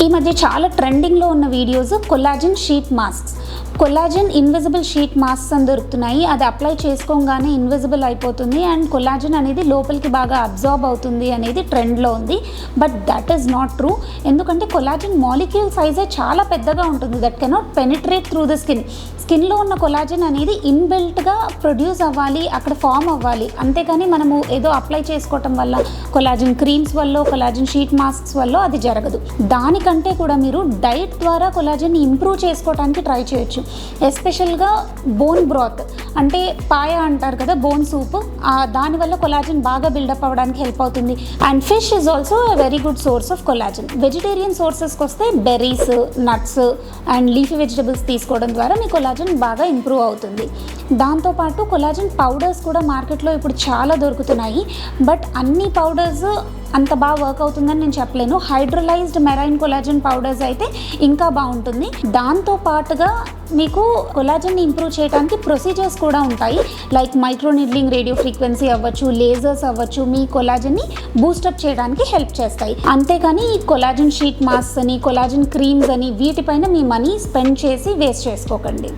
ఈ మధ్య చాలా ట్రెండింగ్లో ఉన్న videos collagen sheet masks. Collagen invisible sheet masks అని దొరుకుతున్నాయి. అది అప్లై చేసుకోగానే ఇన్విజిబుల్ అయిపోతుంది అండ్ కొల్లాజన్ అనేది లోపలికి బాగా అబ్జార్బ్ అవుతుంది అనేది ట్రెండ్లో ఉంది. But that is not true. ఎందుకంటే కొల్లాజన్ మాలిక్యూల్ సైజే చాలా పెద్దగా ఉంటుంది. That cannot penetrate through the స్కిన్లో ఉన్న కొల్లాజన్ అనేది ఇన్బిల్ట్గా ప్రొడ్యూస్ అవ్వాలి, అక్కడ ఫామ్ అవ్వాలి. అంతేకాని మనము ఏదో అప్లై చేసుకోవటం వల్ల, కొల్లాజన్ క్రీమ్స్ వల్ల, కొల్లాజన్ షీట్ మాస్క్స్ వల్ల అది జరగదు. దానికంటే కూడా మీరు డైట్ ద్వారా కొల్లాజన్ ఇంప్రూవ్ చేసుకోవడానికి ట్రై చేయొచ్చు. ఎస్పెషల్గా బోన్ బ్రాత్ అంటే పాయ అంటారు కదా, బోన్ సూప్, దానివల్ల కొల్లాజన్ బాగా బిల్డప్ అవ్వడానికి హెల్ప్ అవుతుంది. And fish is also a very good source of collagen. Vegetarian సోర్సెస్కి వస్తే berries, nuts and leafy vegetables తీసుకోవడం ద్వారా మీ కొల్లాజన్ బాగా ఇంప్రూవ్ అవుతుంది. దాంతోపాటు కొల్లాజన్ పౌడర్స్ కూడా మార్కెట్లో ఇప్పుడు చాలా దొరుకుతున్నాయి. బట్ అన్ని పౌడర్స్ అంత బాగా వర్క్ అవుతుందని నేను చెప్పలేను. హైడ్రోలైజ్డ్ మెరైన్ కొల్లాజన్ పౌడర్స్ అయితే ఇంకా బాగుంటుంది. దాంతో పాటుగా మీకు కొల్లాజన్ని ఇంప్రూవ్ చేయడానికి ప్రొసీజర్స్ కూడా ఉంటాయి. Like micro needling, radio frequency అవ్వచ్చు, లేజర్స్ అవ్వచ్చు, మీ కొల్లాజన్ని బూస్టప్ చేయడానికి హెల్ప్ చేస్తాయి. అంతేకాని ఈ కొల్లాజన్ షీట్ మాస్క్ అని, కొల్లాజన్ క్రీమ్స్ అని వీటిపైన మీ మనీ స్పెండ్ చేసి వేస్ట్ చేసుకోకండి.